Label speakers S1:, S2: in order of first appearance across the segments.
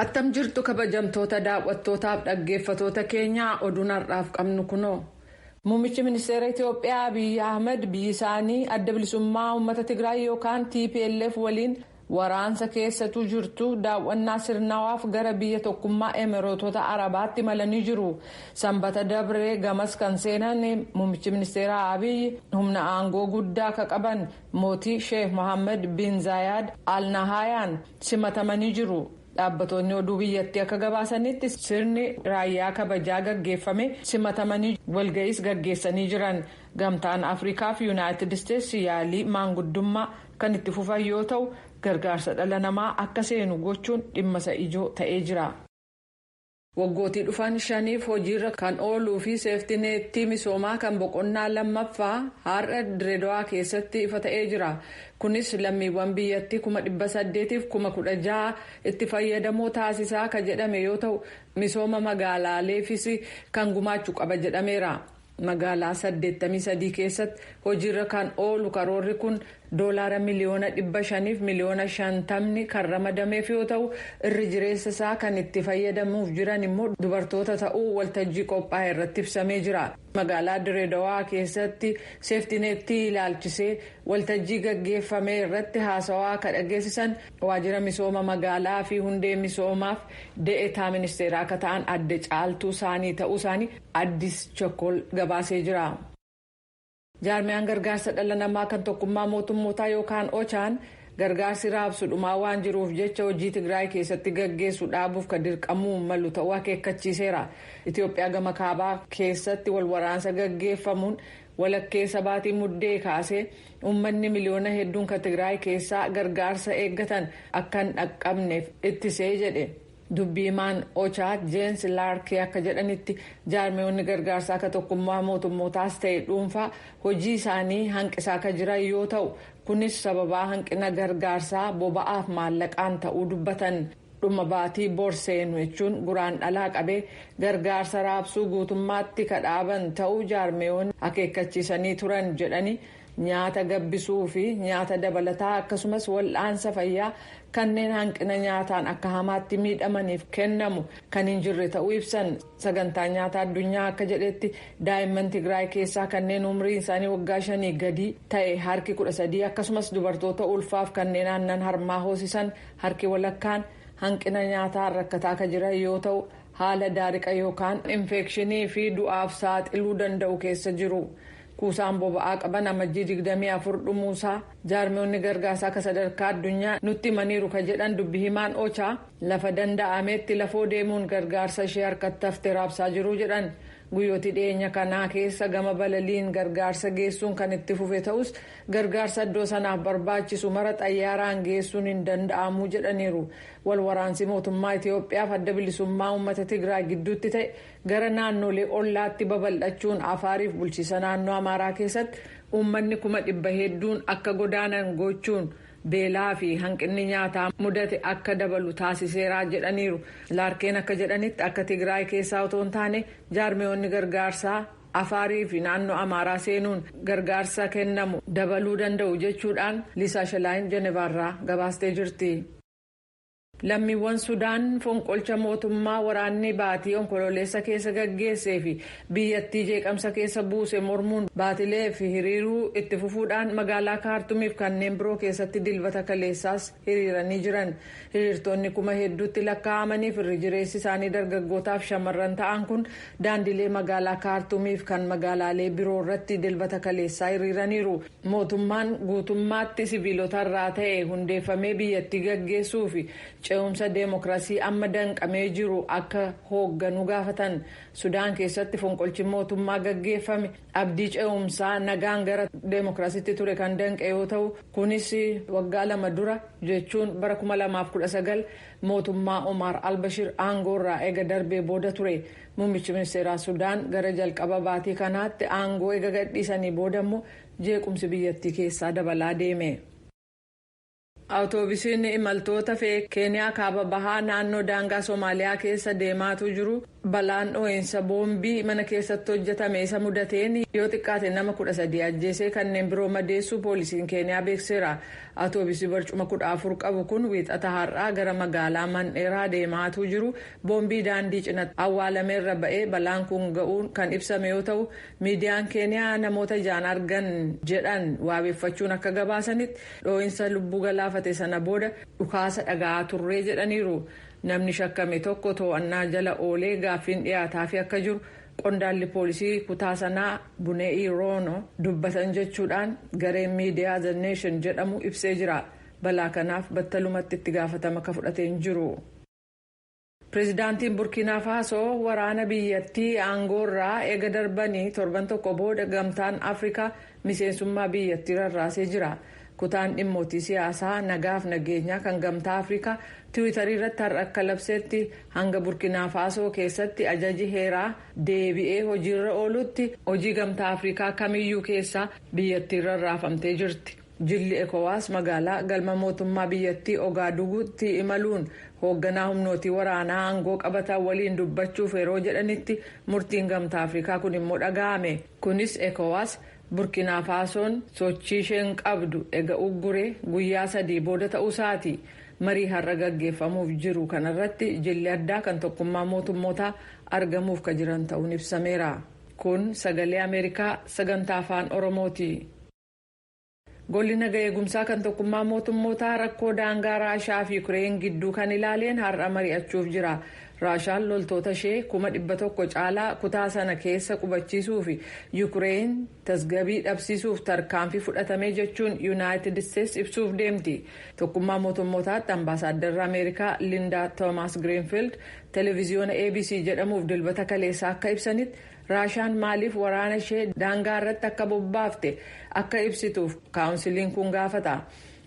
S1: Attam jirtu kabajamtoota daawwattootaaf dhaggeeffatoota keenyaa oduun har'aaf qabnu kunoo. Muummichi ministeera Itoophiyaa Abiyyi Ahmed biyyi isaanii adda bilisummaa uummata Tigraay yookaan TPLF waliin waraansa keessatu jirtu daawwannaa sirnawaaf gara biyya tokkummaa Emireetota Arabaatti imalanii jiru. Sanbata dabree gamas kan seenan muummichi ministeera Abiyyi humna aangoo guddaa akka qaban mootii Sheekh Mohammed bin Zayed Al Nahyan simatamanii jiru. Dhaabbattoonni oduu biyyattii akka gabaasanitti sirni raayyaa kabajaa gaggeeffame simatamanii walga'iis gaggeessanii jiran. Gamtaan Afrikaa fi Yuunaayitid Isteetsi yaalii maanguddummaa kan itti fufan yoo ta'u gargaarsa dhala namaa akka seenu gochuun dhimma isa ijoo ta'ee jira. Waggootii dhufan 5 hojiirra kan ooluu fi seeftineettii misoomaa kan boqonnaa lammaffaa har'a Direedawaa keessatti ifa ta'ee jira. Kunis lammiiwwan biyyattii 800,016 itti fayyadamoo taasisaa kan jedhame yoo ta'u misooma magaalaaleefis kan gumaachuu qaba jedhameera. Magaalaa 83 keessatti hojiirra kan oolu karoorri kun $500 miliyoona fi miliyoona 50 kan ramadameef yoo ta'u irri jireessa isaa kan itti fayyadamuuf jiran immoo dubartoota ta'uu waltajjii qophaa'e irratti ibsamee jira. Magaalaa Direedawaa keessatti seeftineettii ilaalchisee waltajjii gaggeeffame irratti haasawaa kan dhageessisan waajjira misooma magaalaa fi hundee misoomaaf deetaa ministeeraa akka ta'an adde caaltuu isaanii ta'uu isaanii Addis Chokkol gabaasee jira. Jaarmiyaan gargaarsa dhala namaa kan tokkummaa mootummootaa yookaan ochaan gargaarsi raabsu dhumaa waan jiruuf jecha hojii Tigraay keessatti gaggeessu dhaabuuf kan dirqamuu malu ta'uu akeekkachiiseera. Itoophiyaa gama kaabaa keessatti walwaraansa gaggeeffamuun walakkeessa baatii muddee kaasee uummanni miliyoona hedduun kan Tigraay keessaa gargaarsa eeggatan akka hin dhaqqabneef ittisee jedhe. Dubbiimaan ochaa Jeenis Laarkee akka jedhanitti jaarmiyoonni gargaarsaa akka tokkummaa mootummootaas ta'e dhuunfaa hojii isaanii hanqisaa akka jiran yoo ta'u kunis sababaa hanqina gargaarsaa boba'aaf maallaqaan ta'uu dubbatan. Dhuma baatii borseenu jechuun guraandhalaa qabee gargaarsa raabsuu guutummaatti kadhaaban ta'uu jaarmiyoonni akeekkachiisanii turan jedhanii nyaata gabbisuu fi nyaata dabalataa akkasumas wal'aansa fayyaa kanneen hanqina nyaataan akka hamaatti miidhamaniif kennamu kan hin jirre ta'uu ibsan. Sagantaa nyaata addunyaa akka jedhetti daa'imman Tigraay keessaa kanneen umriin isaanii waggaa 5 gadi ta'e harki 13 akkasumas dubartoota ulfaaf kanneen aannan harmaa hoosisan harki walakkaan hanqina nyaataan rakkataa akka jiran yoo ta'u haala daariqa yookaan infekshinii fi du'aaf saaxiluu danda'u keessa jiru. Kuusaan boba'aa qaban amajjii 24 dhumuusaa jaarmiyoonni gargaarsaa akka sadarkaa addunyaa nutti himaniiru kan jedhan dubbi himaan ochaa lafa danda'ametti lafoo deemuun gargaarsa ishee harkatti haftee raabsaa jiru jedhan. Guyyooti dhiyeenya kanaa keessa gama balaliin gargaarsa geessuun kan itti fufe ta'us gargaarsa iddoo sanaaf barbaachisu mara xayyaaraan geessuun hin danda'amu jedhaniiru. Walwaraansi mootummaa Itoophiyaaf adda bilisummaa uummata Tigraay gidduutti ta'e gara naannolee ollaatti babal'achuun Afaariif bulchiisa naannoo Amaaraa keessatti uummanni 100,000 hedduun akka godaanan gochuun beelaa fi hanqinni nyaataa mudate akka dabalu taasiseera jedhaniiru. Laarkeen akka jedhanitti akka Tigraay keessaa otoo hin taane jaarmiyoonni gargaarsaa Afaarii fi naannoo Amaaraa seenuun gargaarsa kennamu dabaluu danda'u jechuudhaan Liisaa Shalaayin Jenevaarraa gabaastee jirti. Lammiiwwan Sudaan fonqolcha mootummaa waraanni baatii onkololeessa keessa gaggeessee fi biyyattii jeeqamsa keessa buuse mormuun baatilee fi hiriiruu itti fufuudhaan magaalaa Kaartumiif kanneen biroo keessatti dilbata kaleessaas hiriiranii jiran. Hiriirtonni 1,000tti lakkaa'amaniif irri jireessi isaanii dargaggootaaf shamarran ta'an kun daandilee magaalaa Kaartumiif kan magaalaalee biroo irratti dilbata kaleessaa hiriiraniiru. Mootummaan guutummaatti siviilotarraa ta'e hundeeffamee biyyattii gaggeessuu fi ce'umsa deemokiraasii amma danqamee jiru akka hoogganu gaafatan. Sudaan keessatti fonqolchi mootummaa gaggeeffame abdii ce'umsaa nagaan gara deemokiraasiitti ture kan danqe yoo ta'u kunis waggaa 2 dura jechuun bara 2019 mootummaa Omar al-Bashir aangoorraa eega darbee booda ture. Muummichi ministeeraa Sudaan gara jalqaba baatii kanaatti aangoo eega gadhiisanii booda immoo jeequmsi biyyattii keessaa dabalaa deeme. Awutoobisiin imaltoota fe'ee Keeniyaa kaaba bahaa naannoo daangaa Soomaaliyaa keessa deemaatu jiru balaan dho'iinsa boombii mana keessatti hojjetame isa mudateen yoo xiqqaate nama 13 ajjeesee kanneen biroo madeessuu poolisiin keeniyaa beekseera. Atoobisii barcuma 14 qabu kun wiixata har'aa gara magaalaa Mandheeraa deemaatuu jiru boombii daandii cinatti awwaalameerra ba'ee balaan kun ga'uun kan ibsame yoo ta'u miidiyaan keeniyaa namoota ijaan argan jedhan waabeeffachuun akka gabaasanitti dho'iinsa lubbuu galaafate sana booda dhukaasa dhaga'aa turree jedhaniiru. Namni shakkame tokko to'annaa jala oolee gaaffiin dhiyaataa fi akka jiru qondaalli poolisii kutaa sanaa Bunee'ii Roono dubbatan jechuudhaan gareen miidiyaa The Nation jedhamu ibsee jira. Balaa kanaaf battalumatti itti gaafatama akka fudhateen jiru. Pireezidaantiin Burkiinaa Faasoo waraana biyyattii aangoorraa eega darbanii torban tokko booda gamtaan Afrikaa miseensummaa biyyattii rarraasee jira. Kutaan dhimmootii siyaasaa nagaaf nageenyaa kan gamtaa Afrikaa tiwiitarii irratti har'a akka labseetti hanga Burkiinaa Faasoo keessatti ajaji heeraa deebi'ee hojiirra oolutti hojii gamtaa Afrikaa kamiyyuu keessaa biyyattii rarraafamtee jirti. Jilli Ekowaas magaalaa galma mootummaa biyyattii Ogaaduguutti imaluun hoogganaa humnootii waraanaa aangoo qabatan waliin dubbachuuf yeroo jedhanitti murtiin gamtaa Afrikaa kun immoo dhaga'ame. Kunis Ekowaas Burkiinaa Faasoon sochii isheen qabdu ega ugguree guyyaa 3 booda ta'uusaati. Marii har'a gaggeeffamuuf jiru kanarratti jilli addaa kan tokkummaa mootummootaa argamuuf ka jiran ta'uun ibsameera. Kun sagalee Ameerikaa sagantaa afaan Oromooti. Golli nagaa eegumsaa kan tokkummaa mootummootaa rakkoo daangaa Raashaa fi Yuukireen gidduu kan ilaaleen har'a mari'achuuf jira. Raashaan loltoota ishee 100 caalaa kutaa sana keessa qubachiisuu fi Yuukireen tasgabbii dhabsiisuuf tarkaanfii fudhatamee jechuun Yuunaayitid Isteetsi ibsuuf deemti. Tokkummaa mootummootaatti ambaasaaddarri Ameerikaa Linda Thomas Greenfield televiziyoona ABC jedhamuuf dilbata kaleessaa akka ibsanitti Raashaan maaliif waraana ishee daangaa irratti akka bobbaafte akka ibsituuf kaawunsiliin kun gaafata.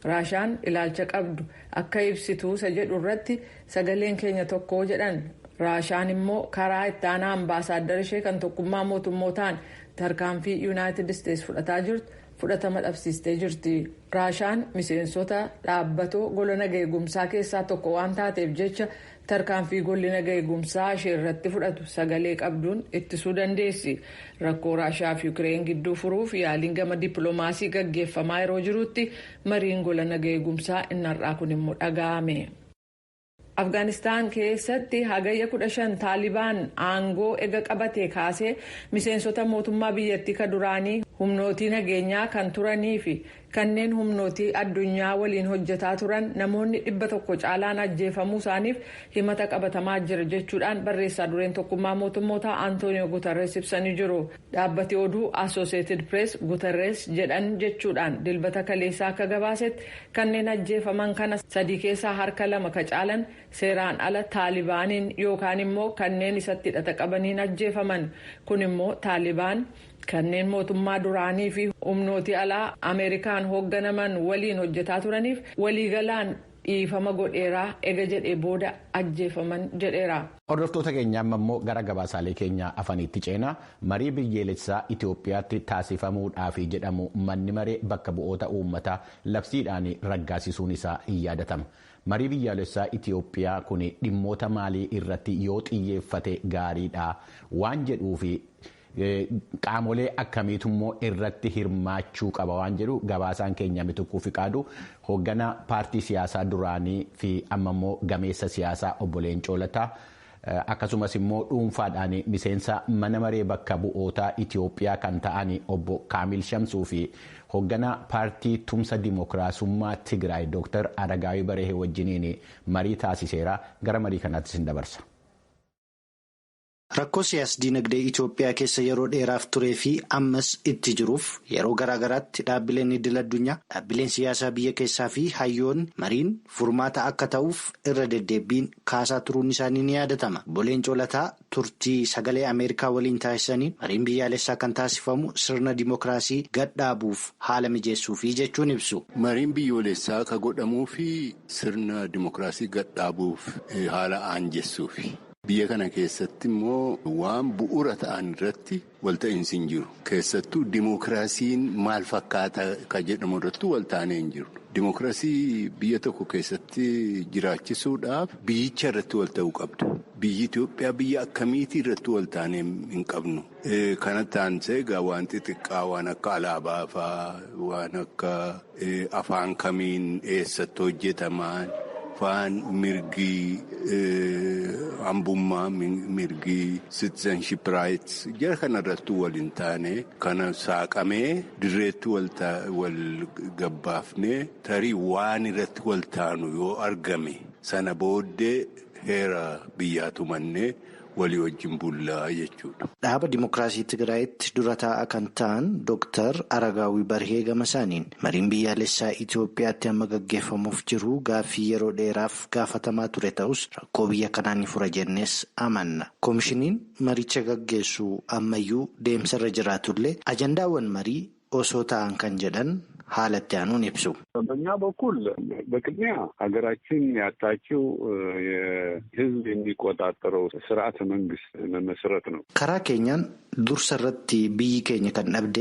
S1: Raashaan ilaalcha qabdu akka ibsituu isa jedhu irratti sagaleen keenya tokko jedhan. Raashaan immoo karaa itti aanaa ambaasaaddarri ishee kan tokkummaa mootummootaan tarkaanfii Yuunaayitid Isteetsi fudhataa jirtu fudhatama dhabsiistee jirti. Raashaan miseensota dhaabbatoo gola nagaa eegumsaa keessaa tokko waan taateef jecha tarkaanfii golli nagaa eegumsaa ishee irratti fudhatu sagalee qabduun ittisuu dandeessi. Rakkoo Raashaa fi Yuukireen gidduu furuuf yaaliin gama dippiloomaasii gaggeeffamaa yeroo jirutti mariin gola nagaa eegumsaa inni har'aa kun immoo dhaga'ame. Afgaanistaan keessatti hagayya 15 Taalibaan aangoo ega qabatee kaasee miseensota mootummaa biyyattii ka duraanii humnootii nageenyaa kan turanii fi kanneen humnootii addunyaa waliin hojjetaa turan namoonni 100 caalaan ajjeefamuu isaaniif himata qabatamaa jira jechuudhaan barreessaa dureen tokkummaa mootummootaa Antooniyoo Guterres ibsanii jiru. Dhaabbati oduu Associated Press Guterres jedhan jechuudhaan dilbata kaleessaa akka gabaasetti kanneen ajjeefaman kana 3 keessaa harka 2 ka caalan seeraan ala Taalibaaniin yookaan immoo kanneen isatti hidhata qabaniin ajjeefaman. Kun immoo Taalibaan kanneen mootummaa duraanii fi humnootii alaa Ameerikaan hoogganaman waliin hojjetaa turaniif waliigalaan dhiifama godheeraa ega jedhee booda ajjeefaman jedheera.
S2: Hordoftoota keenya amma immoo gara gabaasaalee keenya afaniitti ceenaa marii biyyoolessaa Itoophiyaatti taasifamuudhaaf jedhamu manni maree bakka bu'oota uummataa labsiidhaan raggaasisuun isaa hin yaadatama. Marii biyyoolessaa Itoophiyaa kun dhimmoota maalii irratti yoo xiyyeeffate gaariidha waan jedhuufi qaamolee akkamiitummoo irratti hirmaachuu qaba waan jedhu gabaasaan keenya Mitukkuu Fiqaaduu hoogganaa paartii siyaasaa duraanii fi amma immoo gameessa siyaasaa obbo Leencoo Lataa akkasumas immoo dhuunfaadhaan miseensa mana maree bakka bu'oota Itoophiyaa kan ta'an obbo Kaamil Shamsuu fi hoogganaa paartii tumsa dimookiraasummaa Tigraay Dr. Aragaawii Barehee wajjiniin marii taasiseera. Gara marii kanaatti sin dabarsa.
S3: Rakkoo siyaas-dinagdee Itoophiyaa keessa yeroo dheeraaf turee fi ammas itti jiruuf yeroo garaagaraatti dhaabbileen idil-addunyaa dhaabbileen siyaasaa biyya keessaa fi hayyoonni mariin furmaata akka ta'uuf irra deddeebiin kaasaa turuun isaanii ni yaadatama. Obbo Leencoo Lataa turtii sagalee Ameerikaa waliin taasisanii mariin biyyaalessaa kan taasifamu sirna dimookiraasii gadhaabuuf haala mijeessuufi jechuun ibsu.
S4: Mariin biyyoolessaa ka godhamuu fi sirna dimookiraasii gadhaabuuf haala aanjessuufi. Biyya kana keessatti immoo waan bu'uura ta'an irratti walta'iinsi hin jiru. Keessattuu dimookiraasiin maal fakkaata kan jedhamu irratti waltaanee hin jiru. Dimookiraasii biyya tokko keessatti jiraachisuudhaaf biyyicha irratti walta'uu qabdu. Biyyi Itoophiyaa biyya akkamiitii irratti waltaanee hin qabnu. Kanatti aansee egaa waan xixiqqaa waan akka alaabaa fa'aa waan akka afaan kamiin eessatti hojjetaman. Waan mirgi hambummaa mirgi citizenship rights jara kanarratti waliin taane kana saaqamee dirreetti wal gabbaafnee tarii waan irratti wal taanu yoo argame sana booddee heera biyyaa tumannee walii wajjin bullaa jechuudha.
S3: Dhaaba Dimookiraasii Tigraayitti dura taa'aa kan ta'an Dr. Aragaawii Barhee Gamasaaniin mariin biyyaalessaa Itoophiyaatti amma gaggeeffamuuf jiru gaaffii yeroo dheeraaf gaafatamaa ture ta'us rakkoo biyya kanaan ni fura jennees amanna. Koomishiniin maricha gaggeessu ammayyuu deemsarra jiraatullee ajandaawwan marii osoo ta'an kan jedhan ሀለት ያኑን ይብሱ
S5: በእኛ በኩል በቅድሚያ ሀገራችን ያጣችው የህዝብ የሚቆጣጠረው ስርዓተ መንግስት መመስረት ነው። ከራ ኬኛን ዱርሰረቲ ብይ ኬኛ ከነብዴ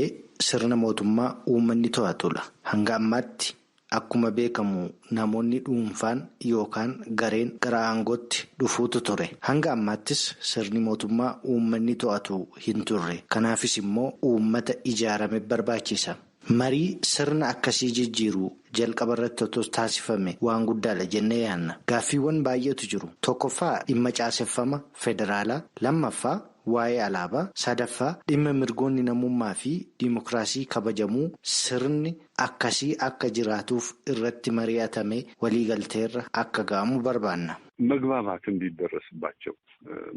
S5: ስርነ ሞቱማ ኡመኒ ተዋቱላ ሀንጋማቲ akkuma beekamu namoonni dhuunfaan yookaan gareen gara aangootti dhufuutu ture. Hanga ammaattis sirni mootummaa uummanni to'atu hin turre. Kanaafis immoo uummata ijaarame barbaachisa. Marii sirna akkasii jijjiiru jalqaba irratti otoo taasifame waan guddaadha jennee yaanna. Gaaffiiwwan baay'eetu jiru. Tokkoffaa dhimma caaseffama federaalaa, lammaffaa waa'ee alaabaa, sadaffaa dhimma mirgoonni namummaa fi diimokiraasii kabajamuu sirni akkasii akka jiraatuuf irratti mari'atame waliigalteerra akka ga'amu barbaanna. መግባባት እንዲደረስባቸው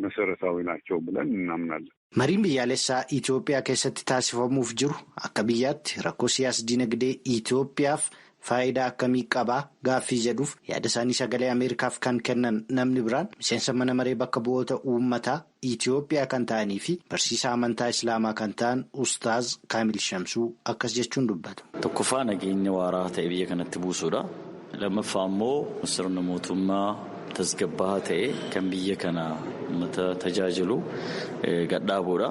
S5: መሰረታዊ ናቸው ብለን እናምናለን። Mariin biyyaalessaa Itoophiyaa keessatti taasifamuuf jiru akka biyyaatti rakkoo siyaas-dinagdee Itoophiyaaf faayidaa akkamii qabaa gaaffii jedhuuf yaada isaanii sagalee Ameerikaaf kan kennan namni biraan miseensa mana maree bakka bu'oota uummataa Itoophiyaa kan ta'anii fi barsiisaa amantaa Islaamaa kan ta'an Ustaaz Kaamil Shamsuu akkas jechuun dubbatu.
S6: Tokkoffaa nageenya waaraa ta'e biyya kanatti buusuudha. Lammaffaa immoo sirna mootummaa tasgabbaa'aa ta'e kan biyya kana uummata tajaajilu gadhaabuudha.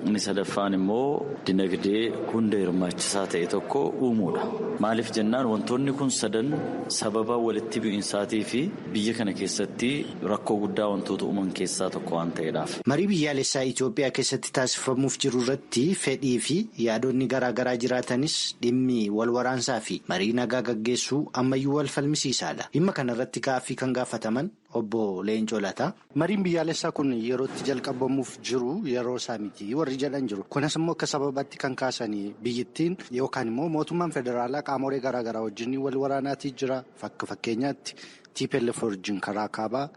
S6: Inni sadaffaan immoo dinagdee hunda hirmaachisaa ta'e tokko uumuudha. Maaliif jennaan wantoonni kun sadan sababa walitti bu'insaatii fi biyya kana keessatti rakkoo guddaa wantoota uuman keessaa tokko waan ta'eedhaaf.
S3: Marii biyyaalessaa Itoophiyaa keessatti taasifamuuf jiru irratti fedhii fi yaadonni garaagaraa jiraatanis dhimmi wal waraansaa fi marii nagaa gaggeessuu ammayyuu wal falmisiisaadha. Dhimma kana irratti gaaffii kan gaafataman obbo Leencoo Lataa. Mariin biyyaalessaa kun yerootti jalqabamuuf jiru yeroo isaa miti warri jedhan jiru. Kunis immoo akka sababaatti kan kaasanii biyyittiin yookaan immoo mootummaan federaalaa qaamolee garaagaraa wajjin wal waraanaatii jira. Fakkeenyaatti TPLF wajjin karaa kaabaa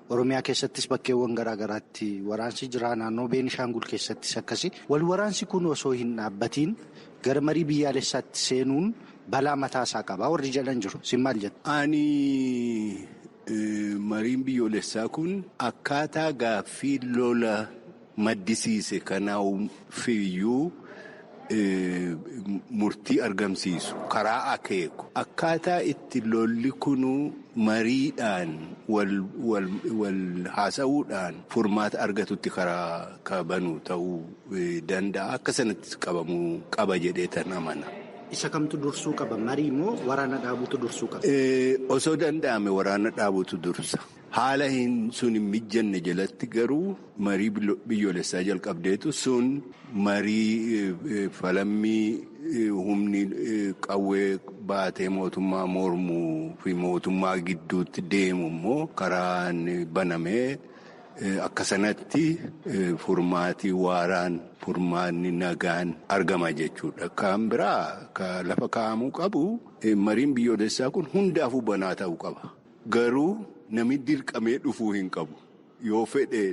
S3: Oromiyaa keessattis bakkeewwan garaagaraatti waraansi jira. Naannoo Beenishaangul keessattis akkasii. Wal waraansi kun osoo hin dhaabbatiin gara marii biyyaalessaatti seenuun balaa mataasaa qaba warri jedhan jiru. Sin maal jedhu? Mariin biyyoolessaa kun akkaataa gaaffii lola maddisiise kanaafiyyuu murtii argamsiisu karaa akeeku akkaataa itti lolli kunuu mariidhaan wal haasa'uudhaan furmaata argatutti karaa kabanu ta'uu danda'a. Akka sanatti qabamuu qaba jedhee tan amana. Isa kamtu dursuu qaba? Marii moo waraana dhaabutu dursuu qaba? Osoo danda'ame waraana dhaabutu dursa. Haala sun hin mijanne jalatti garuu marii biyyoolessaa jalqabdeetu sun marii falammii humni qawwee baatee mootummaa mormuu fi mootummaa gidduutti deemu immoo karaan banamee akka sanatti furmaatii waaraan furmaanni nagaan argama jechuudha. Kan biraa lafa kaa'amuu qabu mariin biyyoolessaa kun hundaafuu banaa ta'uu qaba. Garuu namni dirqamee dhufuu hin qabu. Yoo fedhe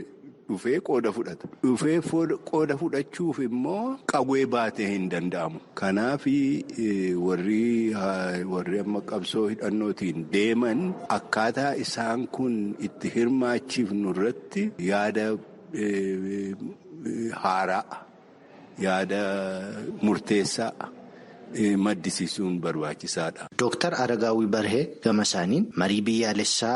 S3: dhufee qooda fudhata. Dhufee qooda fudhachuuf immoo qawwee baatee hin danda'amu. Kanaaf warri amma qabsoo hidhannootiin deeman akkaataa isaan kun itti hirmaachiifnu irratti yaada haaraa, yaada murteessaa maddisiisuun barbaachisaadha. Dooktar Aragaawii Barhee gama isaaniin marii biyyaalessaa